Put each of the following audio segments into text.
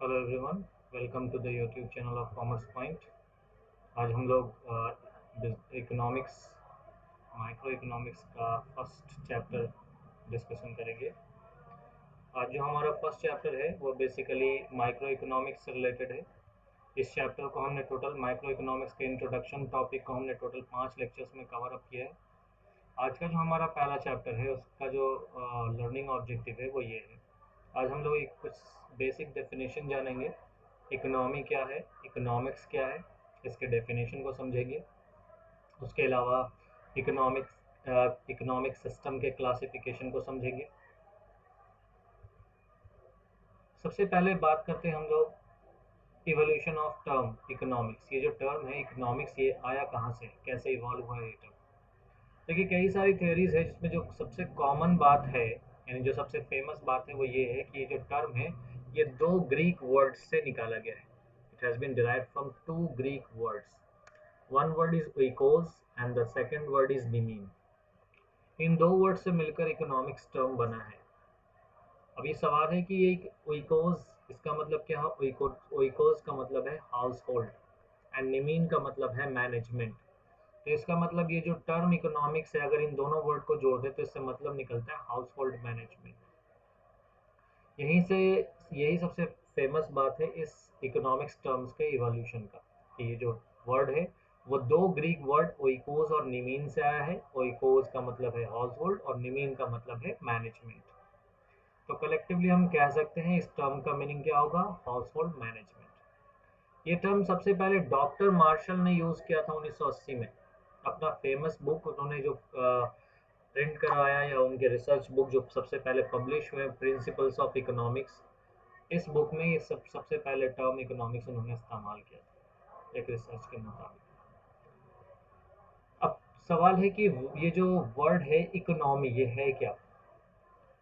Hello everyone, welcome to the YouTube channel of commerce point. आज हम लोग economics micro economics का first chapter discussion करेंगे। आज जो हमारा फर्स्ट चैप्टर है वो बेसिकली माइक्रो इकोनॉमिक्स से रिलेटेड है। इस चैप्टर को हमने टोटल माइक्रो इकोनॉमिक्स के इंट्रोडक्शन टॉपिक को हमने टोटल 5 लेक्चर्स में कवर अप किया है। आज का जो हमारा पहला चैप्टर है उसका जो लर्निंग ऑब्जेक्टिव है वो ये है। आज हम लोग एक कुछ बेसिक डेफिनेशन जानेंगे। इकोनॉमी क्या है, इकोनॉमिक्स क्या है, इसके डेफिनेशन को समझेंगे। उसके अलावा इकोनॉमिक सिस्टम के क्लासिफिकेशन को समझेंगे। सबसे पहले बात करते हैं हम लोग इवोल्यूशन ऑफ टर्म इकोनॉमिक्स। ये जो टर्म है इकोनॉमिक्स, ये आया कहाँ से, कैसे इवॉल्व हुआ है ये टर्म। देखिए, कई सारी थ्योरीज है जिसमें जो सबसे कॉमन बात है, यानी जो सबसे फेमस बात है वो ये है कि ये जो टर्म है ये दो ग्रीक वर्ड्स से निकाला गया है। It has been derived from two Greek words. One word is oikos and the second word is nemein. इन दो वर्ड से मिलकर इकोनॉमिक्स टर्म बना है। अब ये सवाल है कि ये ओइकोस, इसका मतलब क्या है। ओइकोस का मतलब है हाउस होल्ड एंड निमीन का मतलब है मैनेजमेंट। तो इसका मतलब ये जो टर्म इकोनॉमिक्स है, अगर इन दोनों वर्ड को जोड़ दे तो इससे मतलब निकलता है हाउस होल्ड मैनेजमेंट। यहीं से यही सबसे फेमस बात है इस इकोनॉमिक्स टर्म्स के इवोल्यूशन का, कि ये जो वर्ड है वो दो ग्रीक वर्ड ओइकोस और निमीन से आया है। ओइकोस का मतलब है हाउस होल्ड और निमीन का मतलब है मैनेजमेंट। तो कलेक्टिवली हम कह सकते हैं इस टर्म का मीनिंग क्या होगा, हाउस होल्ड मैनेजमेंट। ये टर्म सबसे पहले डॉक्टर मार्शल ने यूज किया था 1980 में। अपना फेमस बुक उन्होंने जो प्रिंट करवाया, या उनके रिसर्च बुक जो सबसे पहले पब्लिश हुए, प्रिंसिपल्स ऑफ इकोनॉमिक्स, इस बुक में ये सबसे पहले टर्म इकोनॉमिक्स उन्होंने इस्तेमाल किया था एक रिसर्च के मुताबिक। अब सवाल है कि ये जो वर्ड है इकोनॉमी, ये है क्या,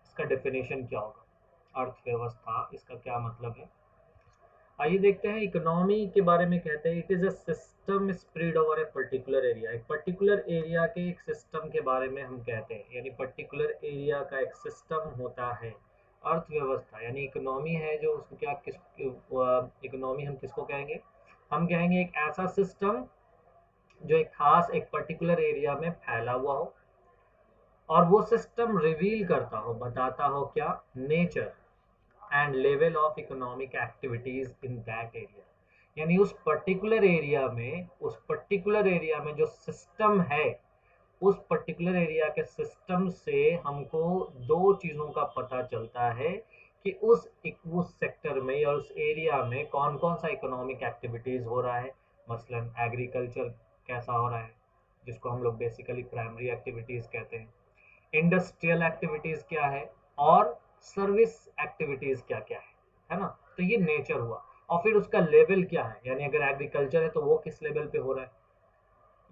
इसका डेफिनेशन क्या होगा। अर्थव्यवस्था, इसका क्या मतलब है। आइए देखते हैं। इकोनॉमी के बारे में कहते हैं it is a system spread over a particular area. एक पर्टिकुलर एरिया के एक सिस्टम के बारे में हम कहते हैं, यानी पर्टिकुलर एरिया का एक सिस्टम होता है। अर्थव्यवस्था यानी इकोनॉमी है जो उसको क्या किस इकोनॉमी हम किसको कहेंगे, हम कहेंगे एक ऐसा सिस्टम जो एक खास एक पर्टिकुलर एरिया में फैला हुआ हो, और वो सिस्टम रिवील करता हो, बताता हो क्या, nature and level of economic activities in that area. यानी उस पर्टिकुलर एरिया में जो सिस्टम है, उस पर्टिकुलर एरिया के सिस्टम से हमको दो चीज़ों का पता चलता है कि उस सेक्टर में या उस एरिया में कौन कौन सा इकोनॉमिक एक्टिविटीज़ हो रहा है। मसलन एग्रीकल्चर कैसा हो रहा है, जिसको हम लोग बेसिकली प्राइमरी एक्टिविटीज़ कहते हैं। इंडस्ट्रियल एक्टिविटीज़ क्या है, और सर्विस एक्टिविटीज़ क्या क्या है ना। तो ये नेचर हुआ। और फिर उसका लेवल क्या है, यानी अगर एग्रीकल्चर है तो वो किस लेवल पे हो रहा है,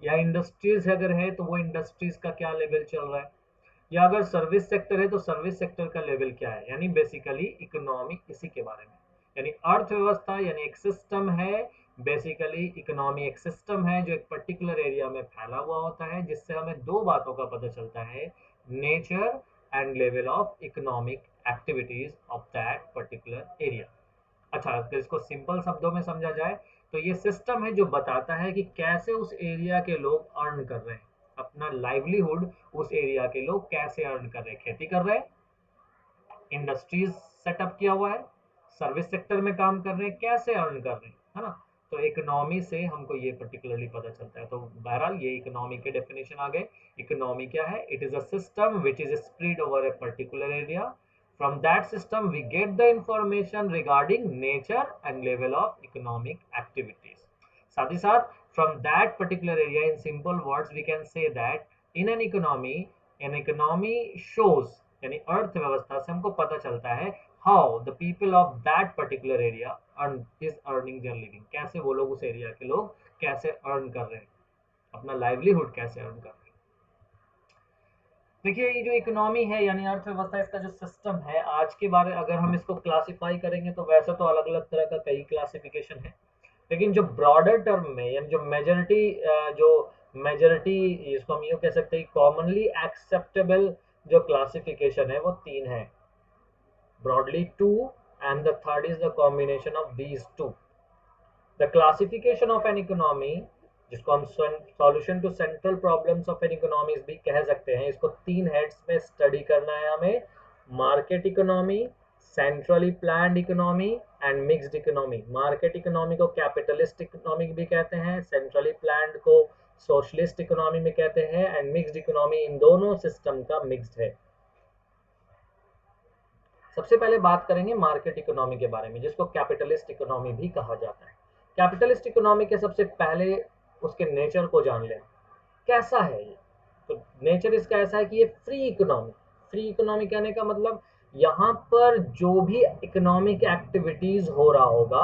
या इंडस्ट्रीज अगर है तो वो इंडस्ट्रीज का क्या लेवल चल रहा है, या अगर सर्विस सेक्टर है तो सर्विस सेक्टर का लेवल क्या है। यानी बेसिकली इकोनॉमी इसी के बारे में, यानी अर्थव्यवस्था यानी एक सिस्टम है। बेसिकली इकोनॉमी एक सिस्टम है जो एक पर्टिकुलर एरिया में फैला हुआ होता है, जिससे हमें दो बातों का पता चलता है, nature and level of economic activities of that particular area. अच्छा, अगर इसको सिंपल शब्दों में समझा जाए तो ये सिस्टम है जो बताता है कि कैसे उस एरिया के लोग अर्न कर रहे हैं अपना लाइवलीहुड। उस एरिया के लोग कैसे अर्न कर रहे हैं, खेती कर रहे हैं, इंडस्ट्रीज सेटअप किया हुआ है, सर्विस सेक्टर में काम कर रहे हैं, कैसे अर्न कर रहे हैं, है ना। तो इकोनॉमी से हमको ये पर्टिकुलरली पता चलता है। तो बहरहाल ये इकोनॉमी के डेफिनेशन आ गए। इकोनॉमी क्या है, it is a system which is spread over a particular area. From that system, we get the information regarding nature and level of economic activities. साथ ही साथ from that particular area, in simple words, we can say that in an economy shows, यानी अर्थव्यवस्था से हमको पता चलता है how the people of that particular area is earning their living। कैसे वो लोग, उस एरिया के लोग कैसे अर्न कर रहे हैं, अपना लाइवलीहुड कैसे अर्न कर रहे हैं। देखिए, ये जो इकोनॉमी है यानी अर्थव्यवस्था, इसका जो सिस्टम है, आज के बारे अगर हम इसको क्लासिफाई करेंगे तो वैसे तो अलग अलग तरह का कई क्लासिफिकेशन है, लेकिन जो ब्रॉडर टर्म में यानी जो मेजोरिटी इसको हम यूँ कह सकते हैं, कॉमनली एक्सेप्टेबल जो क्लासिफिकेशन है वो तीन है। Broadly two and the third is the combination of these two. The classification of an economy, जिसको हम solution to central problems of an economies भी कह सकते हैं, इसको तीन हेड्स में स्टडी करना है हमें: market economy, centrally planned economy and mixed economy. Market economy को कैपिटलिस्ट इकोनॉमी भी कहते हैं, सेंट्रली प्लान्ड को सोशलिस्ट इकोनॉमी में कहते हैं, एंड मिक्स्ड इकोनॉमी इन दोनों सिस्टम का मिक्स्ड है। सबसे पहले बात करेंगे मार्केट इकोनॉमी के बारे में, जिसको कैपिटलिस्ट इकोनॉमी भी कहा जाता है। कैपिटलिस्ट इकोनॉमी के सबसे पहले उसके नेचर को जान लें, कैसा है ये। तो नेचर इसका ऐसा है कि ये फ्री इकोनॉमी। फ्री इकोनॉमी कहने का मतलब यहाँ पर जो भी इकोनॉमिक एक्टिविटीज हो रहा होगा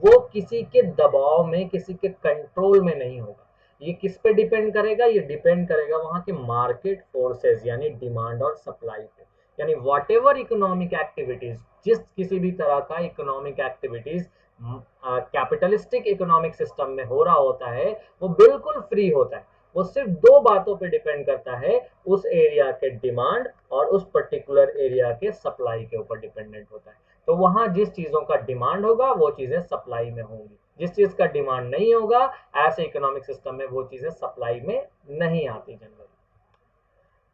वो किसी के दबाव में, किसी के कंट्रोल में नहीं होगा। ये किस पे डिपेंड करेगा? ये डिपेंड करेगा वहां के मार्केट फोर्सेस यानी डिमांड और सप्लाई पे। यानी वॉट एवर इकोनॉमिक एक्टिविटीज, जिस किसी भी तरह का economic activities capitalistic economic system में हो रहा होता है वो बिल्कुल फ्री होता है। वो सिर्फ दो बातों पे डिपेंड करता है, उस एरिया के डिमांड और उस पर्टिकुलर एरिया के सप्लाई के ऊपर डिपेंडेंट होता है। तो वहां जिस चीजों का डिमांड होगा वो चीजें सप्लाई में होंगी, जिस चीज का डिमांड नहीं होगा ऐसे इकोनॉमिक सिस्टम में वो चीजें सप्लाई में नहीं आती जनरली।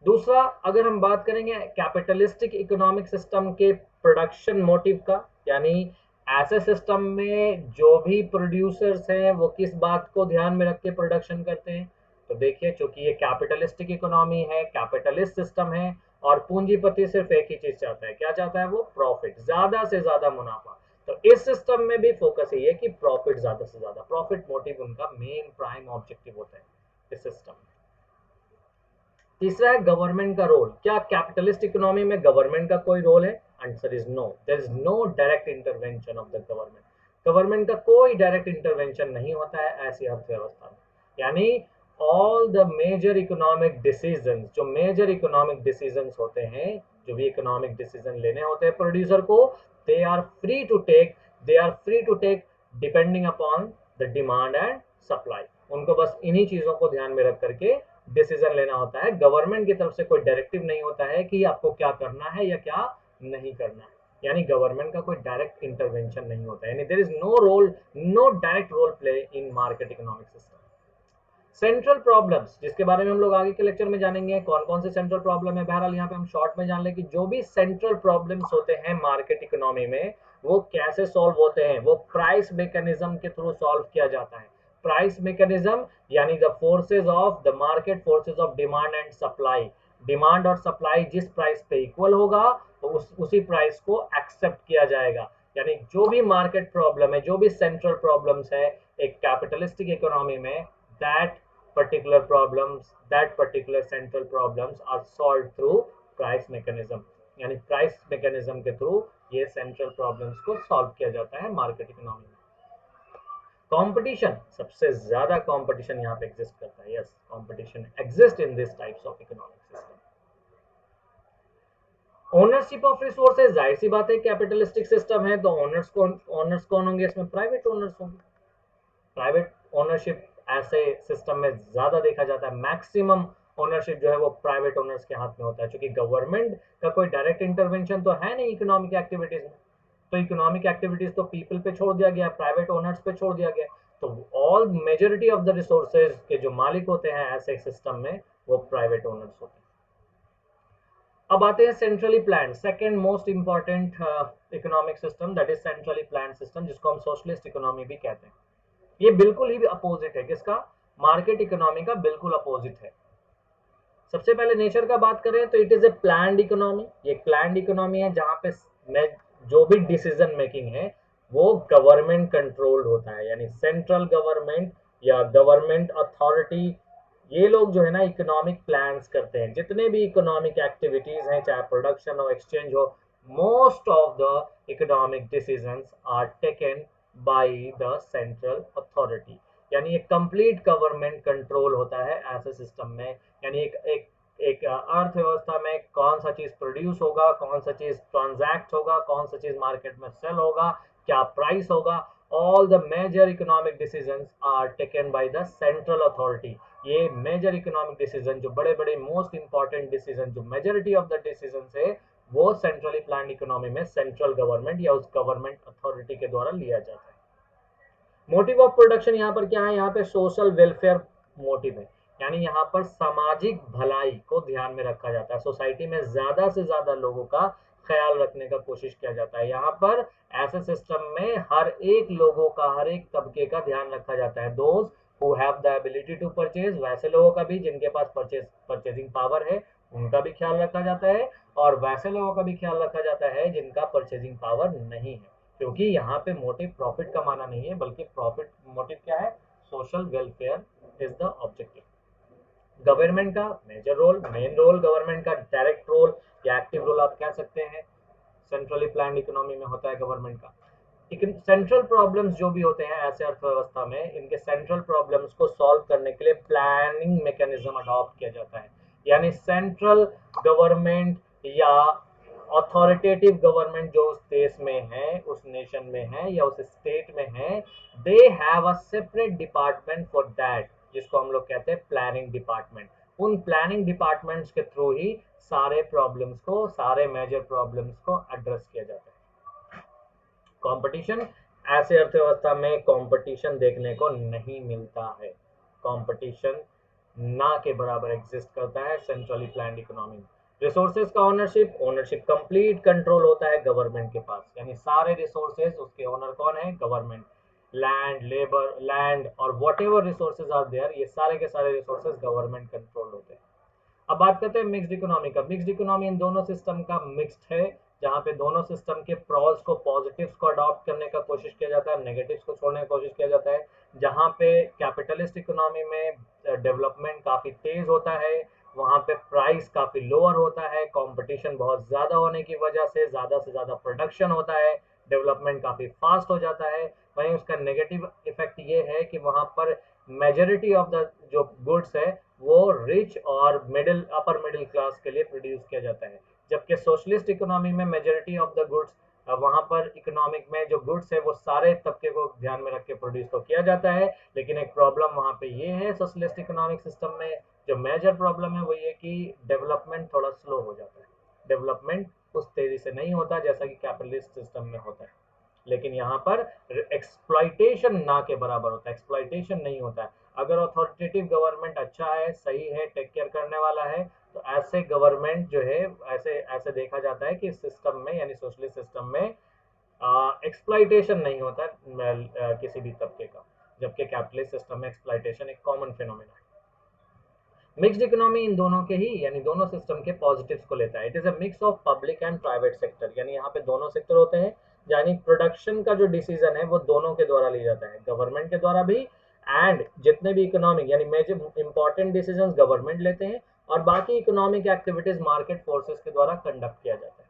दूसरा, अगर हम बात करेंगे कैपिटलिस्टिक इकोनॉमिक सिस्टम के प्रोडक्शन मोटिव का, यानी ऐसे सिस्टम में जो भी प्रोड्यूसर्स हैं वो किस बात को ध्यान में रख के प्रोडक्शन करते हैं। तो देखिए, चूंकि ये कैपिटलिस्टिक इकोनॉमी है, कैपिटलिस्ट सिस्टम है, और पूंजीपति सिर्फ एक ही चीज चाहता है, क्या चाहता है वो? प्रॉफिट, ज्यादा से ज्यादा मुनाफा। तो इस सिस्टम में भी फोकस ये है कि प्रॉफिट ज्यादा से ज्यादा, प्रॉफिट मोटिव उनका मेन प्राइम ऑब्जेक्टिव होता है इस सिस्टम में। तीसरा है गवर्नमेंट का रोल। क्या कैपिटलिस्ट इकोनॉमी में गवर्नमेंट का कोई रोल है? Answer is no, there is no direct intervention of the government. Government का कोई डायरेक्ट इंटरवेंशन नहीं होता है ऐसी अर्थव्यवस्था में। यानी all the major economic decisions, जो मेजर इकोनॉमिक डिसीजंस होते हैं, जो भी इकोनॉमिक डिसीजन लेने होते हैं प्रोड्यूसर को, they are free to take, they are free to take depending upon the demand and supply. उनको बस इन्हीं चीजों को ध्यान में रख करके डिसीजन लेना होता है। गवर्नमेंट की तरफ से कोई डायरेक्टिव नहीं होता है कि आपको क्या करना है या क्या नहीं करना है। यानी गवर्नमेंट का कोई डायरेक्ट इंटरवेंशन नहीं होता है, यानी there is no role, no direct role play in market economic system. Central problems, जिसके बारे में हम लोग आगे के लेक्चर में जानेंगे कौन कौन से सेंट्रल प्रॉब्लम है। बहरहाल यहाँ पे हम शॉर्ट में जान ले कि जो भी सेंट्रल प्रॉब्लम्स होते हैं मार्केट इकोनॉमी में वो कैसे सॉल्व होते हैं। वो प्राइस मैकेनिज्म के थ्रू सॉल्व किया जाता है। प्राइस मैकेनिज्म यानी the forces of the market, forces of demand and supply. Demand और सप्लाई जिस प्राइस पे इक्वल होगा तो उसी प्राइस को एक्सेप्ट किया जाएगा। यानी जो भी मार्केट प्रॉब्लम है, जो भी सेंट्रल प्रॉब्लम्स है एक कैपिटलिस्टिक इकोनॉमी में, that particular central problems are solved through price mechanism। यानी प्राइस मैकेनिज्म के थ्रू ये सेंट्रल प्रॉब्लम्स को सॉल्व किया जाता है मार्केट इकोनॉमी में। कंपटीशन, सबसे ज्यादा कंपटीशन यहाँ पे एग्जिस्ट करता है। Yes, competition exist in this types of economic system. Ownership of resources, जाहिर सी बात है कैपिटलिस्टिक सिस्टम है तो ओनर्स कौन होंगे इसमें? प्राइवेट ओनर्स होंगे। प्राइवेट ओनरशिप ऐसे सिस्टम में ज्यादा देखा जाता है। मैक्सिमम ओनरशिप जो है वो प्राइवेट ओनर्स के हाथ में होता है, क्योंकि गवर्नमेंट का कोई डायरेक्ट इंटरवेंशन तो है नहीं इकोनॉमिक एक्टिविटीज में। तो इकोनॉमिक एक्टिविटीज तो पीपल पे छोड़ दिया गया, प्राइवेट ओनर्स पे छोड़ दिया गया। तो all majority of the resources के जो मालिक होते हैं ऐसे सिस्टम में वो प्राइवेट ओनर्स होते हैं। अब आते हैं centrally plan, second most important economic system, that is centrally plan system, जिसको हम सोशलिस्ट इकोनॉमी भी कहते हैं। ये बिल्कुल ही अपोजिट है किसका? मार्केट इकोनॉमी का बिल्कुल अपोजिट है। सबसे पहले नेचर का बात करें तो it is a planned economy. ये प्लान्ड इकोनॉमी है जहां पे जो भी डिसीजन मेकिंग है वो गवर्नमेंट कंट्रोल्ड होता है। यानी सेंट्रल गवर्नमेंट या गवर्नमेंट अथॉरिटी, ये लोग जो है ना इकोनॉमिक प्लान्स करते हैं। जितने भी इकोनॉमिक एक्टिविटीज हैं, चाहे प्रोडक्शन हो, एक्सचेंज हो, most of the economic decisions are taken by the central authority. यानी एक कंप्लीट गवर्नमेंट कंट्रोल होता है ऐसे सिस्टम में। यानी एक एक एक अर्थव्यवस्था में कौन सा चीज प्रोड्यूस होगा, कौन सा चीज ट्रांजैक्ट होगा, कौन सा चीज मार्केट में सेल होगा, क्या प्राइस होगा, all the major economic decisions are taken by the central authority. ये मेजर इकोनॉमिक डिसीजन, जो बड़े बड़े मोस्ट इंपॉर्टेंट डिसीजन, जो मेजोरिटी ऑफ द डिसीजन है, वो सेंट्रली प्लान्ड इकोनॉमी में सेंट्रल गवर्नमेंट या उस गवर्नमेंट अथॉरिटी के द्वारा लिया जाता है। मोटिव ऑफ प्रोडक्शन यहाँ पर क्या है, यहाँ पे सोशल वेलफेयर मोटिव है, यानी यहाँ पर सामाजिक भलाई को ध्यान में रखा जाता है, सोसाइटी में ज्यादा से ज्यादा लोगों का ख्याल रखने का कोशिश किया जाता है। यहाँ पर ऐसे सिस्टम में हर एक लोगों का, हर एक तबके का ध्यान रखा जाता है। Those who have the ability to purchase, वैसे लोगों का भी जिनके पास परचेजिंग पावर है उनका भी ख्याल रखा जाता है, और वैसे लोगों का भी ख्याल रखा जाता है जिनका परचेजिंग पावर नहीं है, क्योंकि यहाँ पे मोटिव प्रॉफिट कमाना नहीं है, बल्कि प्रॉफिट मोटिव क्या है, social welfare is the objective. Government का major role, main role, government का डायरेक्ट रोल या एक्टिव रोल आप कह सकते हैं, सेंट्रली प्लान्ड इकोनॉमी में होता है गवर्नमेंट का। लेकिन सेंट्रल प्रॉब्लम्स जो भी होते हैं ऐसे अर्थव्यवस्था में, इनके सेंट्रल प्रॉब्लम्स को सॉल्व करने के लिए प्लानिंग मैकेनिज्म अडॉप्ट किया जाता है, यानी सेंट्रल गवर्नमेंट या अथॉरिटेटिव गवर्नमेंट जो उस देश में है, उस नेशन में है या उस स्टेट में है, they have a separate department for that, जिसको हम लोग कहते हैं प्लानिंग डिपार्टमेंट। उन प्लानिंग डिपार्टमेंट्स के थ्रू ही सारे प्रॉब्लम्स को, सारे मेजर प्रॉब्लम्स को एड्रेस किया जाता है। कंपटीशन, ऐसे अर्थव्यवस्था में कंपटीशन देखने को नहीं मिलता है, कंपटीशन ना के बराबर एग्जिस्ट करता है सेंट्रली प्लान्ड इकोनॉमी में। रिसोर्सेज का ओनरशिप, ओनरशिप कंप्लीट कंट्रोल होता है गवर्नमेंट के पास, यानी सारे रिसोर्सेज उसके ओनर कौन है, गवर्नमेंट। लैंड, लेबर, लैंड और whatever resources are there, ये सारे के सारे रिसोर्सेज गवर्नमेंट कंट्रोल होते हैं। अब बात करते हैं मिक्स्ड इकोनॉमी का। मिक्स्ड इकोनॉमी इन दोनों सिस्टम का मिक्स्ड है, जहाँ पे दोनों सिस्टम के प्रॉस को, पॉजिटिव्स को अडॉप्ट करने का कोशिश किया जाता है, नेगेटिव्स को छोड़ने की कोशिश किया जाता है। जहाँ पे कैपिटलिस्ट इकोनॉमी में डेवलपमेंट काफी तेज होता है, वहाँ पे प्राइस काफी लोअर होता है, कंपटीशन बहुत ज्यादा होने की वजह से ज्यादा प्रोडक्शन होता है, डेवलपमेंट काफी फास्ट हो जाता है। वहीं उसका नेगेटिव इफेक्ट ये है कि वहाँ पर मेजोरिटी ऑफ द जो गुड्स है वो रिच और मिडिल, अपर मिडिल क्लास के लिए प्रोड्यूस किया जाता है। जबकि सोशलिस्ट इकोनॉमी में मेजोरिटी ऑफ द गुड्स, वहां पर इकोनॉमिक में जो गुड्स है वो सारे तबके को ध्यान में रख के प्रोड्यूस तो किया जाता है, लेकिन एक प्रॉब्लम वहां पे ये है सोशलिस्ट इकोनॉमिक सिस्टम में, जो मेजर प्रॉब्लम है वो ये कि डेवलपमेंट थोड़ा स्लो हो जाता है, डेवलपमेंट उस तेजी से नहीं होता जैसा कि कैपिटलिस्ट सिस्टम में होता है। लेकिन यहाँ पर एक्सप्लॉइटेशन ना के बराबर होता है, एक्सप्लॉइटेशन नहीं होता है। अगर अथॉरिटेटिव गवर्नमेंट अच्छा है, सही है, टेक केयर करने वाला है, तो ऐसे गवर्नमेंट जो है, ऐसे ऐसे देखा जाता है कि सिस्टम में, यानी सोशलिस्ट सिस्टम में एक्सप्लॉइटेशन नहीं होता किसी भी तबके का, जबकि कैपिटलिस्ट सिस्टम में एक्सप्लॉइटेशन एक कॉमन फिनोमेना है। मिक्स्ड इकोनॉमी इन दोनों के ही, यानी दोनों सिस्टम के पॉजिटिव्स को लेता है। It is a mix of public and private sector, यानी यहाँ पे दोनों सेक्टर होते हैं, यानी प्रोडक्शन का जो डिसीजन है वो दोनों के द्वारा लिया जाता है, गवर्नमेंट के द्वारा भी, एंड जितने भी इकोनॉमिक यानी मेजर इंपॉर्टेंट डिसीजन गवर्नमेंट लेते हैं, और बाकी इकोनॉमिक एक्टिविटीज मार्केट फोर्सेस के द्वारा कंडक्ट किया जाता है।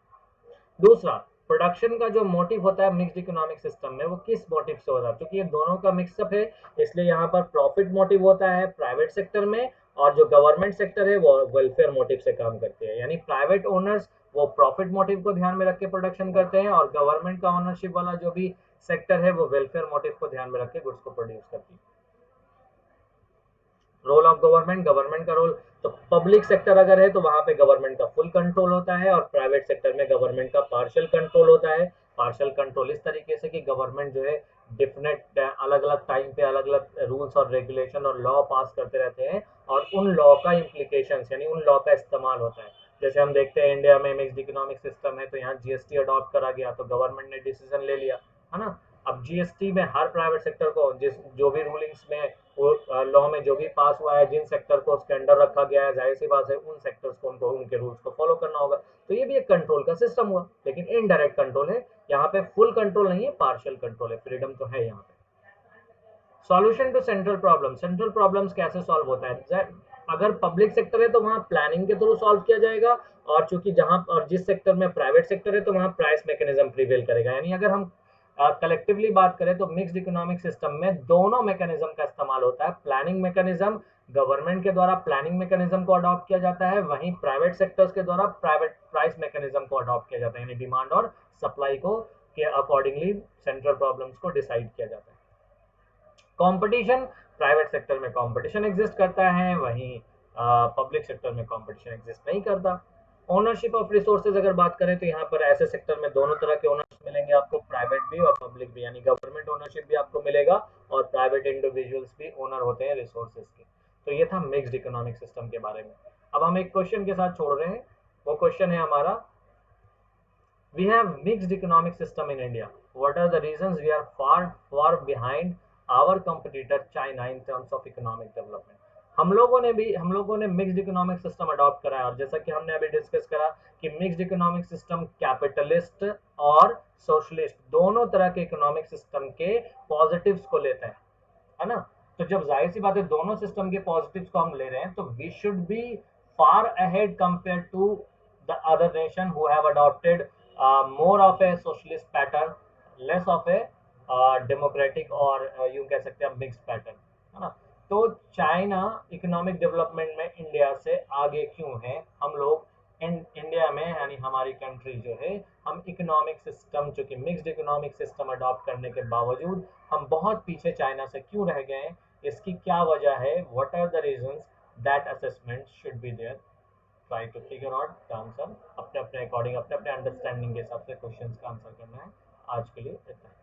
दूसरा, प्रोडक्शन का जो मोटिव होता है मिक्स्ड इकोनॉमिक सिस्टम में, वो किस मोटिव से होता है, क्योंकि ये दोनों का मिक्सअप है, इसलिए यहाँ पर प्रॉफिट मोटिव होता है प्राइवेट सेक्टर में, और जो गवर्नमेंट सेक्टर है वो वेलफेयर मोटिव से काम करती है, यानी प्राइवेट ओनर्स वो प्रॉफिट मोटिव को ध्यान में रख के प्रोडक्शन करते हैं, और गवर्नमेंट का ओनरशिप वाला जो भी सेक्टर है वो वेलफेयर मोटिव को ध्यान में रख के गुड्स को प्रोड्यूस करती है। रोल ऑफ गवर्नमेंट, गवर्नमेंट का रोल, तो पब्लिक सेक्टर अगर है तो वहां पे गवर्नमेंट का फुल कंट्रोल होता है, और प्राइवेट सेक्टर में गवर्नमेंट का पार्शियल कंट्रोल होता है। पार्शियल कंट्रोल इस तरीके से कि गवर्नमेंट जो है डिफिनेट अलग अलग टाइम पे अलग अलग रूल्स और रेगुलेशन और लॉ पास करते रहते हैं, और उन लॉ का इम्प्लीकेशंस, यानी उन लॉ का इस्तेमाल होता है। जैसे हम देखते हैं इंडिया में मिक्स्ड इकोनॉमिक सिस्टम है, तो यहाँ जीएसटी अडॉप्ट करा गया, तो गवर्नमेंट ने डिसीजन ले लिया, है ना। अब जीएसटी में हर प्राइवेट सेक्टर को, जिस जो भी रूलिंग्स में, वो लॉ में जो भी पास हुआ है, जिन सेक्टर को उसके अंडर रखा गया है, जाहिर सी बात है उन सेक्टर्स को, उनको उनके रूल्स को फॉलो करना होगा। तो ये भी एक कंट्रोल का सिस्टम हुआ, लेकिन इनडायरेक्ट कंट्रोल है, यहाँ पे फुल कंट्रोल नहीं है, पार्शियल कंट्रोल है, फ्रीडम तो है यहाँ पे। Solution to central problem, central problems कैसे सॉल्व होता है, अगर पब्लिक सेक्टर है तो वहाँ प्लानिंग के थ्रू सॉल्व किया जाएगा, और चूंकि जहां, और जिस सेक्टर में प्राइवेट सेक्टर है तो वहाँ प्राइस मैकेनिज्म प्रिवेल करेगा, यानी अगर हम कलेक्टिवली बात करें तो मिक्स्ड इकोनॉमिक सिस्टम में दोनों मैकेनिज्म का इस्तेमाल होता है। प्लानिंग मैकेनिज्म, गवर्नमेंट के द्वारा प्लानिंग मैकेनिज्म को अडॉप्ट किया जाता है, वहीं प्राइवेट सेक्टर्स के द्वारा प्राइवेट प्राइस मैकेनिज्म को अडॉप्ट किया जाता है, यानी डिमांड और सप्लाई को के अकॉर्डिंगली सेंट्रल प्रॉब्लम्स को डिसाइड किया जाता है। कंपटीशन, प्राइवेट सेक्टर में कंपटीशन एग्जिस्ट करता है, वहीं पब्लिक सेक्टर में कंपटीशन एग्जिस्ट नहीं करता। ओनरशिप ऑफ रिसोर्सेज अगर बात करें तो यहाँ पर ऐसे सेक्टर में दोनों तरह के ओनर्स मिलेंगे आपको, प्राइवेट भी और पब्लिक भी, यानी गवर्नमेंट ओनरशिप भी आपको मिलेगा और प्राइवेट इंडिविजुअल्स भी ओनर होते हैं रिसोर्सेज के। तो ये था मिक्स्ड इकोनॉमिक सिस्टम के बारे में। अब हम एक क्वेश्चन के साथ छोड़ रहे हैं, वो क्वेश्चन है हमारा, we have mixed economic system in India. What are the reasons we are far behind our competitor China in terms of economic development? हम लोगों ने मिक्स्ड इकोनॉमिक सिस्टम अडॉप्ट करा है, और जैसा कि हमने अभी डिस्कस करा कि मिक्स्ड इकोनॉमिक सिस्टम कैपिटलिस्ट और सोशलिस्ट दोनों तरह के इकोनॉमिक सिस्टम के पॉजिटिव्स को लेते हैं, है ना। तो जब जाहिर सी बात है दोनों सिस्टम के पॉजिटिव्स को हम ले रहे हैं, तो we should be far ahead compare to the other nation who have adopted more of a socialist pattern, less of a democratic, और यूं कह सकते हैं मिक्स्ड पैटर्न, है ना। तो चाइना इकोनॉमिक डेवलपमेंट में इंडिया से आगे क्यों है? हम लोग इंडिया में, यानी हमारी कंट्री जो है, हम इकोनॉमिक सिस्टम जो कि मिक्स्ड इकोनॉमिक सिस्टम अडॉप्ट करने के बावजूद हम बहुत पीछे चाइना से क्यों रह गए हैं? इसकी क्या वजह है? What are the reasons? That assessment should be there. Try to figure out the answer, अपने अपने अकॉर्डिंग, अपने अपने अंडरस्टैंडिंग के हिसाब से क्वेश्चंस का आंसर करना है। आज के लिए इतना ही।